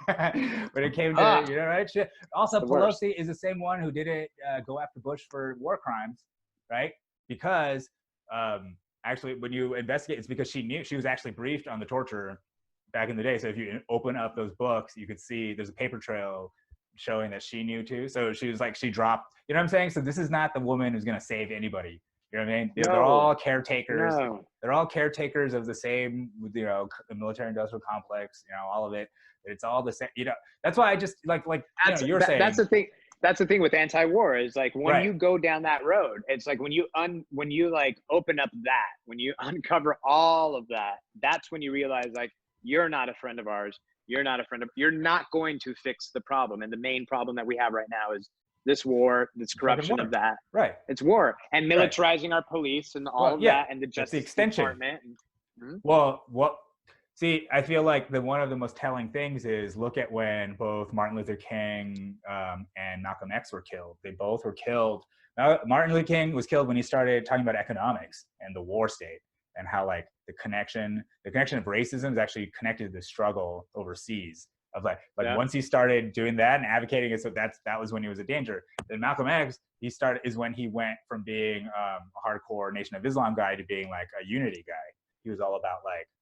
When it came to, right? Also, Pelosi is the same one who did it, go after Bush for war crimes, right? Because actually, when you investigate, it's because she knew, she was actually briefed on the torture back in the day. So if you open up those books, you could see there's a paper trail showing that she knew too. So she was like, she dropped, you know what I'm saying? So this is not the woman who's going to save anybody. You know what I mean? They're all caretakers. No. They're all caretakers of the same, the military industrial complex, all of it. It's all the same, that's why I just like you're saying. That's the thing. That's the thing with anti-war is like when you go down that road, it's like when you like open up that, when you uncover all of that, that's when you realize like, you're not a friend of ours. You're not going to fix the problem. And the main problem that we have right now is this war, this corruption of that. Right. It's war and militarizing our police and all of that and the Justice Department. See, I feel like one of the most telling things is look at when both Martin Luther King and Malcolm X were killed. They both were killed. Martin Luther King was killed when he started talking about economics and the war state and how like the connection of racism is actually connected to the struggle overseas. Of once he started doing that and advocating it, so that was when he was a danger. Then Malcolm X, is when he went from being a hardcore Nation of Islam guy to being like a unity guy. He was all about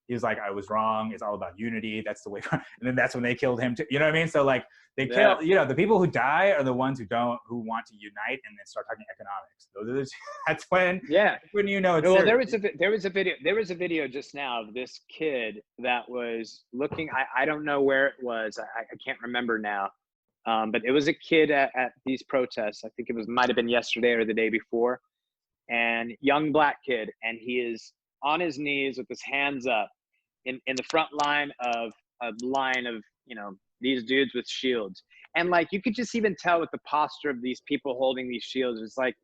he was like, I was wrong. It's all about unity. That's the way. And then that's when they killed him too. You know what I mean? So like they kill, the people who die are the ones who want to unite and then start talking economics. Those are that's when it's well, there was a video just now of this kid that was looking, I don't know where it was. I can't remember now. But it was a kid at these protests. I think might have been yesterday or the day before, and young black kid. And he is on his knees with his hands up in the front line of a line of, these dudes with shields. And like, you could just even tell with the posture of these people holding these shields, it's like,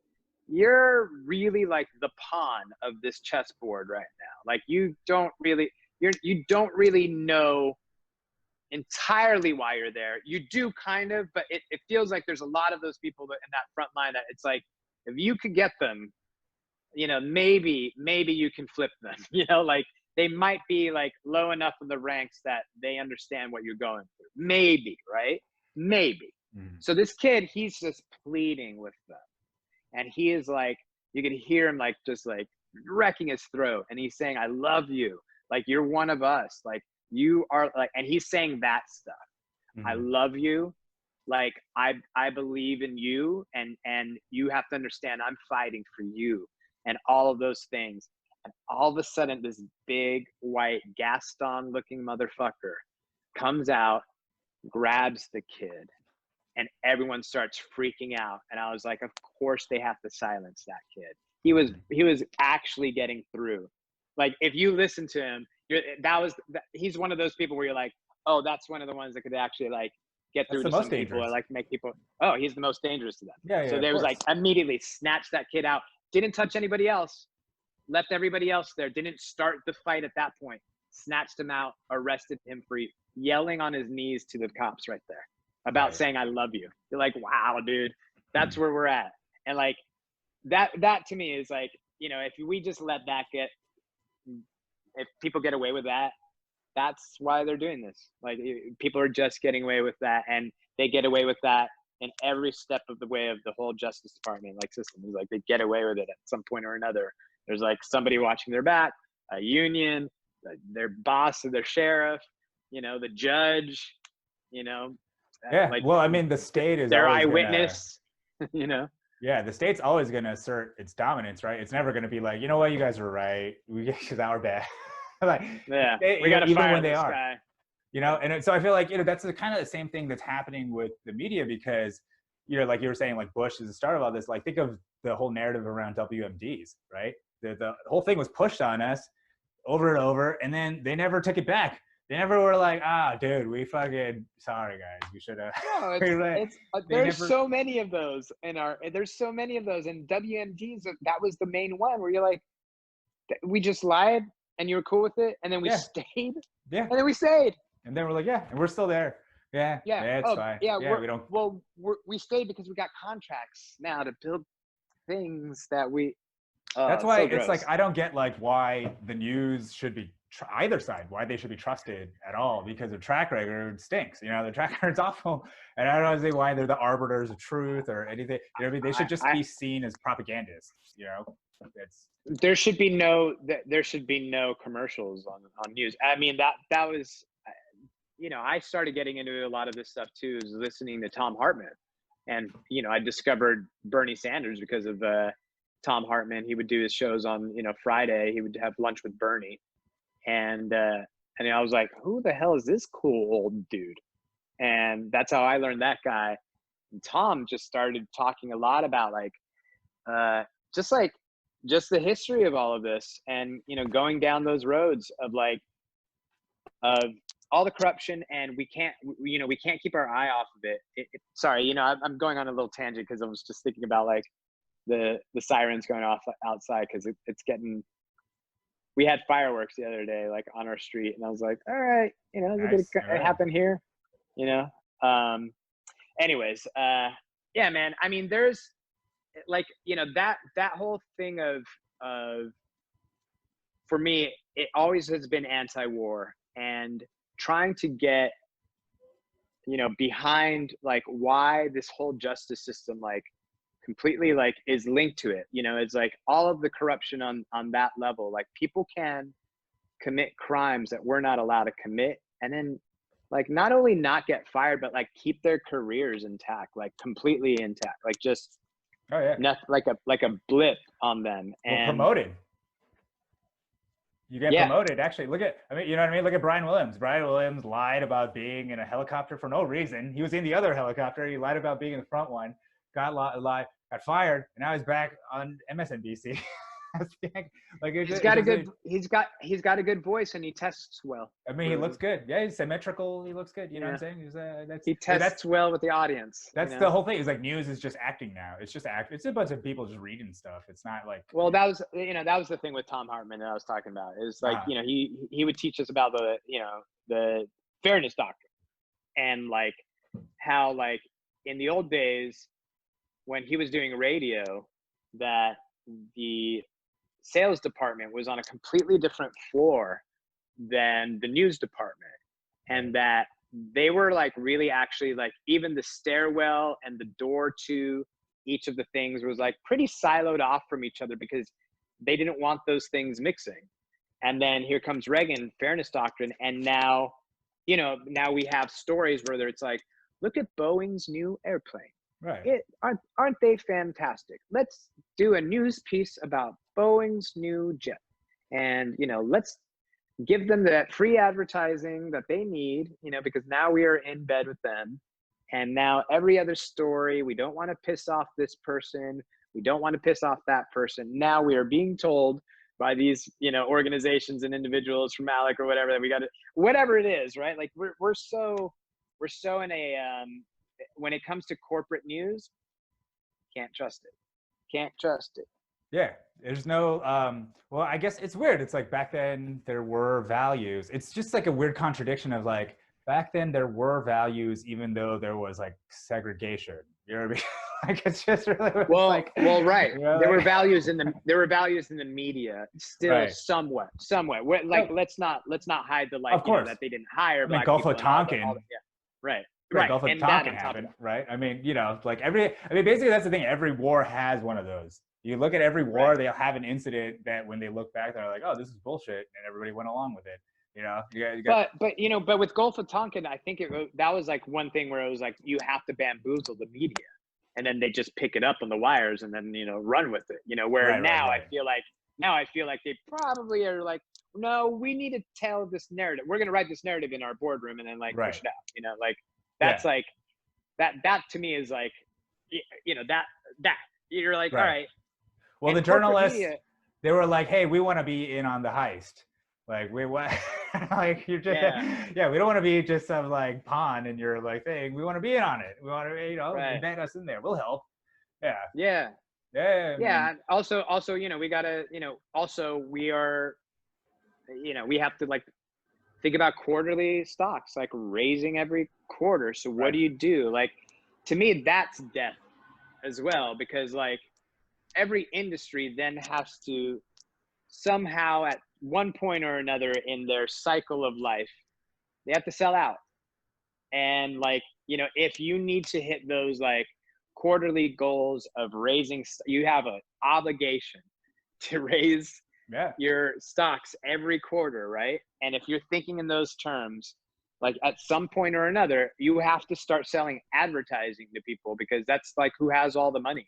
you're really like the pawn of this chessboard right now. Like you don't really know entirely why you're there. You do kind of, but it feels like there's a lot of those people in that front line that it's like, if you could get them, maybe you can flip them, like they might be like low enough in the ranks that they understand what you're going through. Maybe, right? Maybe. Mm-hmm. So this kid, he's just pleading with them. And he is like, You could hear him like just like wrecking his throat, and he's saying, "I love you. Like you're one of us. Like you are like," and he's saying that stuff. I love you. Like I believe in you, and you have to understand I'm fighting for you, and all of those things. And all of a sudden, this big white Gaston-looking motherfucker comes out, grabs the kid, and everyone starts freaking out. And I was like, of course they have to silence that kid. He was actually getting through. Like if you listen to him, he's one of those people where you're like, oh, that's one of the ones that could actually like get through to some people or like make people, oh, he's the most dangerous to them. Yeah, so there was like immediately snatched that kid out, didn't touch anybody else, left everybody else there, didn't start the fight at that point, snatched him out, arrested him for yelling on his knees to the cops right there about saying, I love you. You're like, wow, dude, that's where we're at. And like that to me is like, you know, if we just let that if people get away with that, that's why they're doing this. Like people are just getting away with that, and they get away with that in every step of the way of the whole Justice Department like system. Is like they get away with it at some point or another. There's like somebody watching their back, a union, their boss or their sheriff, you know, the judge, you know. Yeah. Like, well, I mean, the state is their always eyewitness, you know. Yeah, the state's always going to assert its dominance, right? It's never going to be like, you know what, you guys were right. Because our bad. Like, yeah, we got to even fire when this they are. Guy. You know, and so I feel like, you know, that's the kind of the same thing that's happening with the media because, you know, like you were saying, like Bush is the start of all this. Like, think of the whole narrative around WMDs, right? The whole thing was pushed on us over and over, and then they never took it back. They never were like, dude, we fucking sorry guys, we should have. No, there's so many of those there's so many of those, and WMDs, that was the main one where you're like, we just lied and you were cool with it, and then we stayed, and then we stayed, and then we're like, yeah, and we're still there. Yeah, it's fine. Yeah, we don't. Well, we stayed because we got contracts now to build things that we. That's why so it's like I don't get like why the news should be either side, why they should be trusted at all, because their track record stinks. You know, their track record's awful, and I don't see why they're the arbiters of truth or anything. You know what I mean? They should just be seen as propagandists. You know, there should be no commercials on news. I mean, that was, you know, I started getting into a lot of this stuff too, is listening to Tom Hartman, and you know, I discovered Bernie Sanders because of Tom Hartman. He would do his shows on, you know, Friday. He would have lunch with Bernie, and I was like, who the hell is this cool old dude? And that's how I learned that guy. And Tom just started talking a lot about like just the history of all of this, and you know, going down those roads of like of all the corruption, and we can't keep our eye off of it. Sorry, you know, I'm going on a little tangent because I was just thinking about like the sirens going off outside because it's getting. We had fireworks the other day, like on our street, and I was like, all right, you know, it's gonna happen here, you know. Anyways, yeah, man. I mean, there's like, you know, that whole thing of for me, it always has been anti-war, and trying to get, you know, behind like why this whole justice system like completely like is linked to it. You know, it's like all of the corruption on that level, like people can commit crimes that we're not allowed to commit, and then like not only not get fired, but like keep their careers intact, like completely intact, like just nothing, like a blip on them. And promoted. You get promoted. Actually, look at, I mean, you know what I mean? Look at Brian Williams. Brian Williams lied about being in a helicopter for no reason. He was in the other helicopter. He lied about being in the front one, got fired, and now he's back on MSNBC. Like he's got a good voice, and he tests well. I mean, he looks good. Yeah, he's symmetrical. He looks good. You know what I'm saying? He tests well with the audience. That's the whole thing. Is like news is just acting now. It's just It's a bunch of people just reading stuff. It's not like. Well, that was the thing with Tom Hartman that I was talking about. Is like you know, he would teach us about the fairness doctrine, and like how like in the old days when he was doing radio, that the sales department was on a completely different floor than the news department, and that they were like really actually like even the stairwell and the door to each of the things was like pretty siloed off from each other because they didn't want those things mixing. And then here comes Reagan, fairness doctrine, and now, you know, now we have stories where it's like, look at Boeing's new airplane. Right. Aren't they fantastic? Let's do a news piece about Boeing's new jet. And, you know, let's give them that free advertising that they need, you know, because now we are in bed with them. And now every other story, we don't want to piss off this person. We don't want to piss off that person. Now we are being told by these, you know, organizations and individuals from ALEC or whatever that we got to, whatever it is, right? Like we're so in a, when it comes to corporate news, can't trust it. Can't trust it. Yeah, there's no, well, I guess it's weird. It's like back then there were values. It's just like a weird contradiction of like, back then there were values, even though there was like segregation. You know what I mean? Like it's just really well, like, right. You know, there like, were values in the media still, right. somewhat. Like let's not hide the like, of course, you know, that they didn't hire black Gulf people. of Tonkin. Yeah, right. Gulf of Tonkin happened, right? I mean, you know, like basically that's the thing. Every war has one of those. You look at every war, right. They'll have an incident that when they look back, they're like, oh, this is bullshit. And everybody went along with it. You know, but with Gulf of Tonkin, I think that was like one thing where it was like, you have to bamboozle the media, and then they just pick it up on the wires and then, you know, run with it, you know, where now I feel like they probably are like, no, we need to tell this narrative. We're going to write this narrative in our boardroom and then like push it out, you know, like that's like, that to me is like, you know, that you're like, all right. Well, the journalists, they were like, hey, we want to be in on the heist. Like we want, like you're just, we don't want to be just some like pawn in your like thing. We want to be in on it. We want to, you know, embed us in there. We'll help. Yeah. Also, you know, we gotta, you know, also we are, you know, we have to like think about quarterly stocks, like raising every quarter. So what do you do? Like, to me, that's death as well, because like every industry then has to somehow at one point or another in their cycle of life, they have to sell out. And like, you know, if you need to hit those like quarterly goals of raising, you have an obligation to raise your stocks every quarter, right? And if you're thinking in those terms, like at some point or another, you have to start selling advertising to people, because that's like who has all the money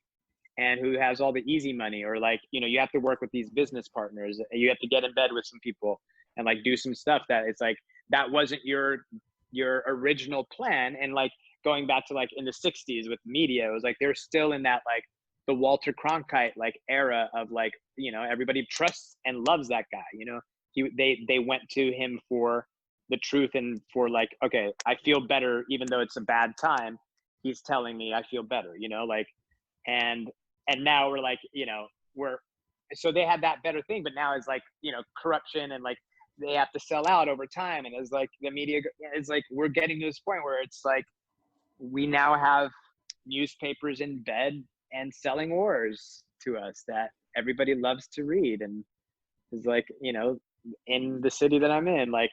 and who has all the easy money. Or like, you know, you have to work with these business partners. You have to get in bed with some people and like do some stuff that it's like, that wasn't your original plan. And like going back to like in the 60s with media, it was like, they're still in that like the Walter Cronkite like era of like, you know, everybody trusts and loves that guy, you know, they went to him for the truth and for like, okay, I feel better, even though it's a bad time, he's telling me I feel better, you know, like, and now we're like, you know, so they had that better thing, but now it's like, you know, corruption and like they have to sell out over time. And it's like the media, it's like, we're getting to this point where it's like, we now have newspapers in bed and selling wars to us that everybody loves to read. And it's like, you know, in the city that I'm in, like,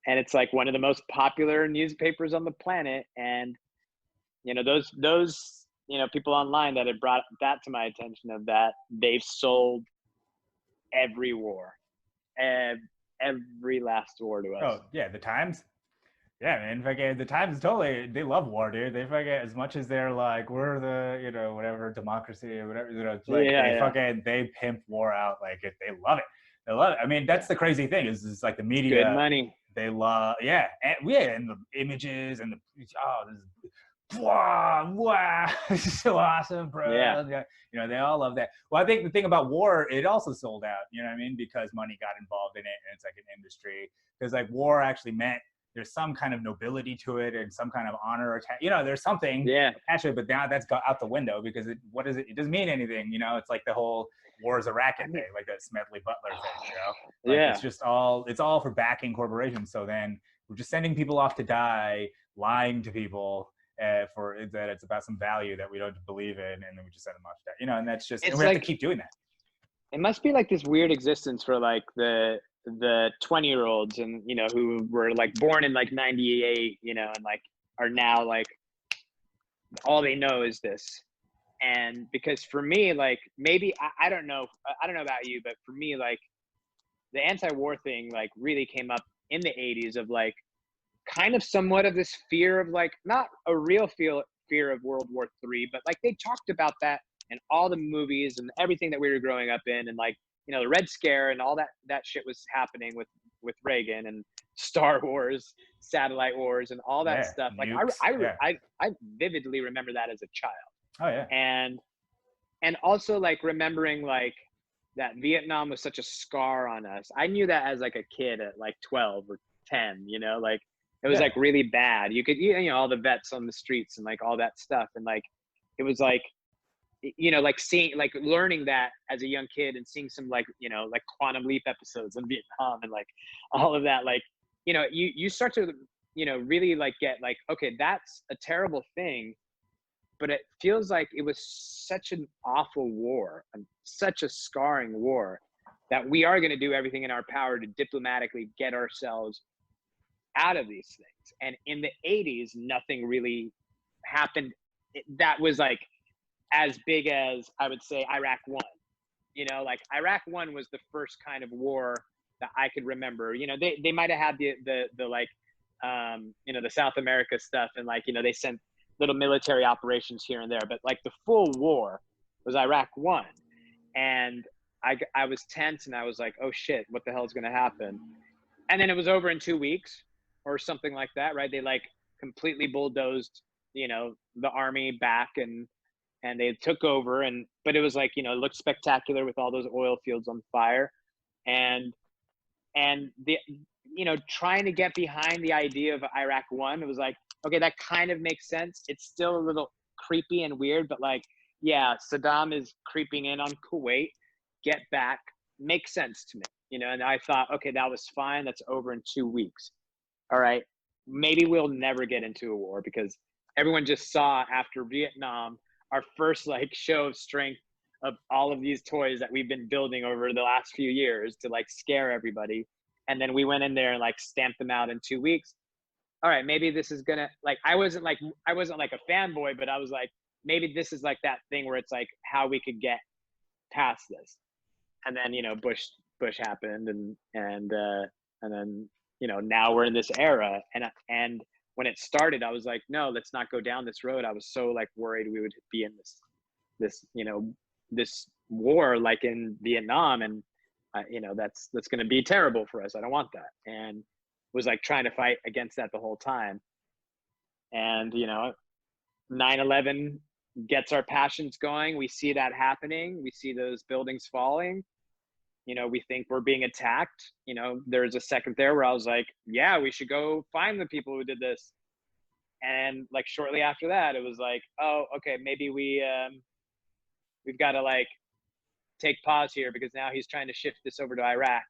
and it's like one of the most popular newspapers on the planet. And, you know, those, you know, people online that have brought that to my attention of that they've sold every war, every last war to us. Oh yeah. The Times. Yeah, man. Fucking the Times totally, they love war, dude. They fucking, as much as they're like, we're the, you know, whatever, democracy or whatever, you know, it's like fucking, they pimp war out. Like they love it. They love it. I mean, that's the crazy thing is like the media. It's good money. They love, and the images and the, this is, wow, this is so awesome, bro. Yeah. You know, they all love that. Well, I think the thing about war, it also sold out, you know what I mean? Because money got involved in it, and it's like an industry. Because like war actually meant there's some kind of nobility to it and some kind of honor, you know, there's something attached to it, but now that's got out the window because it doesn't mean anything, you know? It's like the whole war is a racket thing, like that Smedley Butler thing, you know? Like, it's just it's all for backing corporations. So then we're just sending people off to die, lying to people for that it's about some value that we don't believe in, and then we just send them off to die, you know? And that's just, and we have to keep doing that. It must be like this weird existence for like the 20-year-olds and, you know, who were like born in like 98, you know, and like are now like all they know is this. And because for me, like, maybe, I don't know about you, but for me, like, the anti-war thing, like, really came up in the 80s of, like, kind of somewhat of this fear of, like, not a real fear of World War III, but, like, they talked about that in all the movies and everything that we were growing up in. And, like, you know, the Red Scare and all that shit was happening with Reagan, and Star Wars, Satellite Wars, and all that Yeah, stuff. Like, nukes. Yeah. I vividly remember that as a child. Oh yeah. And also, like, remembering, like, that Vietnam was such a scar on us. I knew that as, like, a kid at, like, 12 or 10, you know, like, it was, Yeah. like, really bad. You could, you know, all the vets on the streets and, like, all that stuff. And, like, it was, like, you know, like, seeing, like, learning that as a young kid and seeing some, like, you know, like, Quantum Leap episodes in Vietnam and, like, all of that, like, you know, you start to, you know, really, like, get, like, okay, that's a terrible thing, but it feels like it was such an awful war and such a scarring war that we are going to do everything in our power to diplomatically get ourselves out of these things. And in the 80s, nothing really happened that was, like, as big as, I would say, Iraq 1. You know, like, Iraq 1 was the first kind of war that I could remember. You know, they might have had the like, you know, the South America stuff, and, like, you know, they sent little military operations here and there, but, like, the full war was Iraq 1. And I was tense, and I was like, oh shit, what the hell is going to happen? And then it was over in 2 weeks or something like that, right? They, like, completely bulldozed, you know, the army back, and they took over. But it was, like, you know, it looked spectacular with all those oil fields on fire. And the, you know, trying to get behind the idea of Iraq 1, it was like, okay, that kind of makes sense. It's still a little creepy and weird, but, like, yeah, Saddam is creeping in on Kuwait, get back, makes sense to me, you know. And I thought, okay, that was fine. That's over in 2 weeks. All right, maybe we'll never get into a war, because everyone just saw after Vietnam, our first, like, show of strength of all of these toys that we've been building over the last few years to, like, scare everybody. And then we went in there and, like, stamped them out in 2 weeks. All right, maybe this is gonna, like, I wasn't like a fanboy, but I was like, maybe this is, like, that thing where it's, like, how we could get past this. And then, you know, Bush happened, and then, you know, now we're in this era. And when it started, I was like, no, let's not go down this road. I was so, like, worried we would be in this, you know, this war like in Vietnam, and you know, that's going to be terrible for us. I don't want that. And was, like, trying to fight against that the whole time. And, you know, 9/11 gets our passions going. We see that happening. We see those buildings falling. You know, we think we're being attacked. You know, there's a second there where I was like, yeah, we should go find the people who did this. And, like, shortly after that, it was like, oh, okay, maybe we've got to, like, take pause here, because now he's trying to shift this over to Iraq,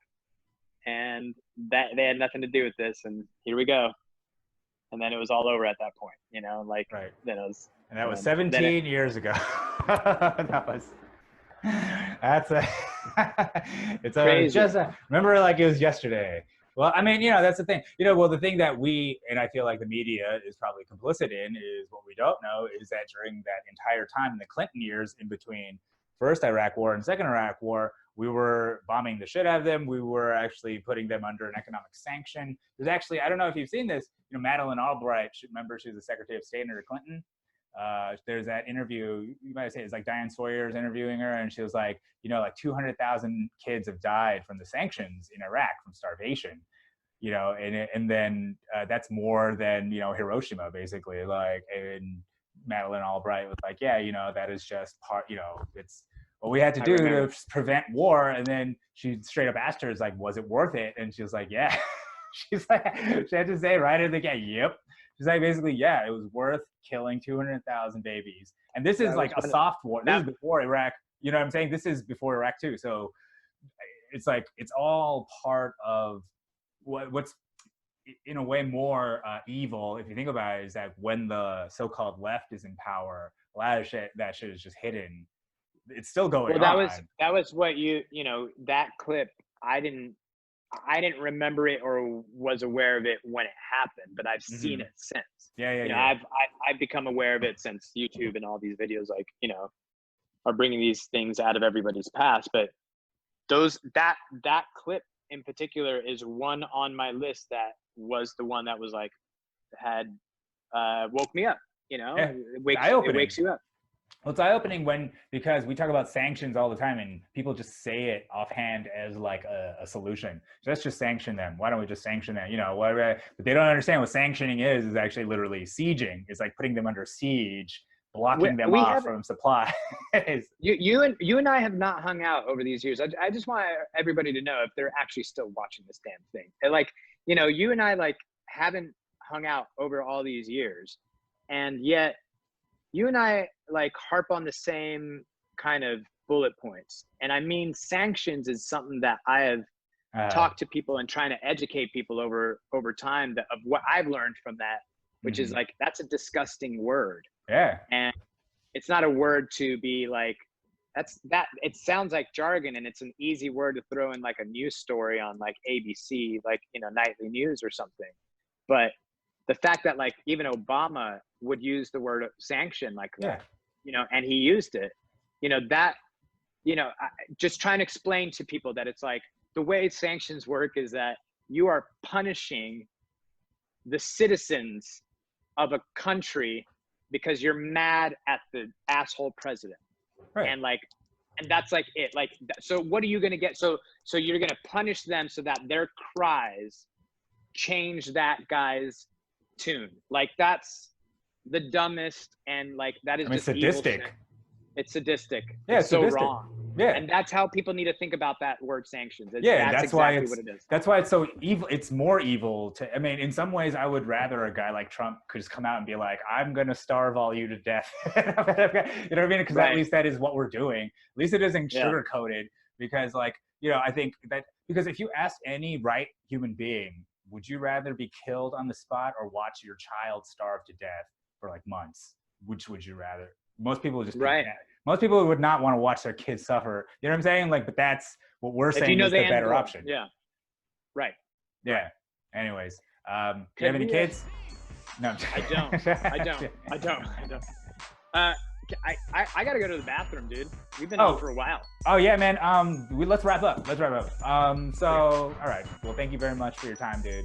and that they had nothing to do with this. And here we go. And then it was all over at that point, you know, like, Right. then it was, and that was 17 years ago. That's it's crazy. just remember, like, it was yesterday. Well, I mean, you know, that's the thing. You know, well, the thing that and I feel like the media is probably complicit in, is what we don't know is that during that entire time in the Clinton years, in between first Iraq War and second Iraq War, we were bombing the shit out of them. We were actually putting them under an economic sanction. There's actually, I don't know if you've seen this, you know, Madeleine Albright, remember, she was the Secretary of State under Clinton. There's that interview, you might say it's like Diane Sawyer's interviewing her, and she was like, you know, like 200,000 kids have died from the sanctions in Iraq from starvation, you know, and then that's more than, you know, Hiroshima, basically. Like, and Madeleine Albright was like, yeah, you know, that is just part, you know, it's what we had to do to prevent war. And then she straight up asked her, is like, was it worth it? And she was like, yeah. She's like, she had to say right in the gate, yep. She's like, basically, yeah, it was worth killing 200,000 babies. And this is like a soft war. This is before Iraq. You know what I'm saying? This is before Iraq too. So it's like, it's all part of what's in a way more evil, if you think about it, is that when the so-called left is in power, a lot of that shit is just hidden. It's still going on. That was what you know, that clip, I didn't remember it or was aware of it when it happened, but I've seen it since. Yeah. You know, I've become aware of it since YouTube and all these videos, like, you know, are bringing these things out of everybody's past. But that clip in particular is one on my list that was the one that was like, had woke me up, you know. Yeah. It wakes you up. Well, it's eye-opening because we talk about sanctions all the time and people just say it offhand as like a solution. So let's just sanction them. Why don't we just sanction them? You know, whatever. But they don't understand what sanctioning is actually literally sieging. It's like putting them under siege, blocking them off from supply. You and I have not hung out over these years. I just want everybody to know if they're actually still watching this damn thing. And like, you know, you and I like haven't hung out over all these years, and yet you and I like harp on the same kind of bullet points. And I mean, sanctions is something that I have talked to people and trying to educate people over time of what I've learned from that, which is like, that's a disgusting word. Yeah. And it's not a word to be like, it sounds like jargon, and it's an easy word to throw in like a news story on like ABC, like, you know, nightly news or something. But the fact that like even Obama would use the word sanction like that, you know, and he used it, you know, that, you know, just trying to explain to people that it's like the way sanctions work is that you are punishing the citizens of a country because you're mad at the asshole president. Right. And like, and that's like it. Like, so what are you going to get? So you're going to punish them so that their cries change that guy's tune. Like, that's the dumbest, and like that is just sadistic. It's sadistic. Yeah, it's so wrong. Yeah, and that's how people need to think about that word sanctions. That's exactly why what it is. That's why it's so evil. It's more evil to. I mean, in some ways, I would rather a guy like Trump could just come out and be like, "I'm gonna starve all you to death." You know what I mean? Because at least that is what we're doing. At least it isn't sugar coated. Because, like, you know, I think that because if you ask any right human being, would you rather be killed on the spot or watch your child starve to death for like months? Which would you rather? Most people would just most people would not want to watch their kids suffer. You know what I'm saying? Like, but that's what we're saying is the better option. Yeah. Right. Yeah. Anyways, do you have any kids? No. I don't. I gotta go to the bathroom, dude. We've been on for a while. Oh yeah, man. Let's wrap up. All right. Well, thank you very much for your time, dude.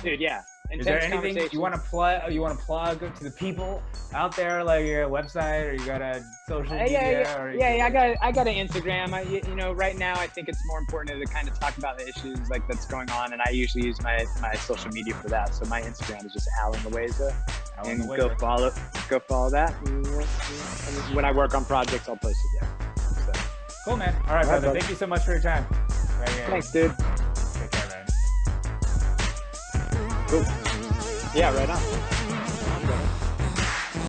Dude, yeah. Is there anything you want to plug? You want to plug to the people out there, like your website, or you got a social media? I got an Instagram. You know, right now I think it's more important to kind of talk about the issues like that's going on, and I usually use my social media for that. So my Instagram is just Alan Loayza, and go follow that. And when I work on projects, I'll post it there. So. Cool, man. All right, brother. Thank you so much for your time. Thanks, dude. Take care, man. Cool. Yeah, right on.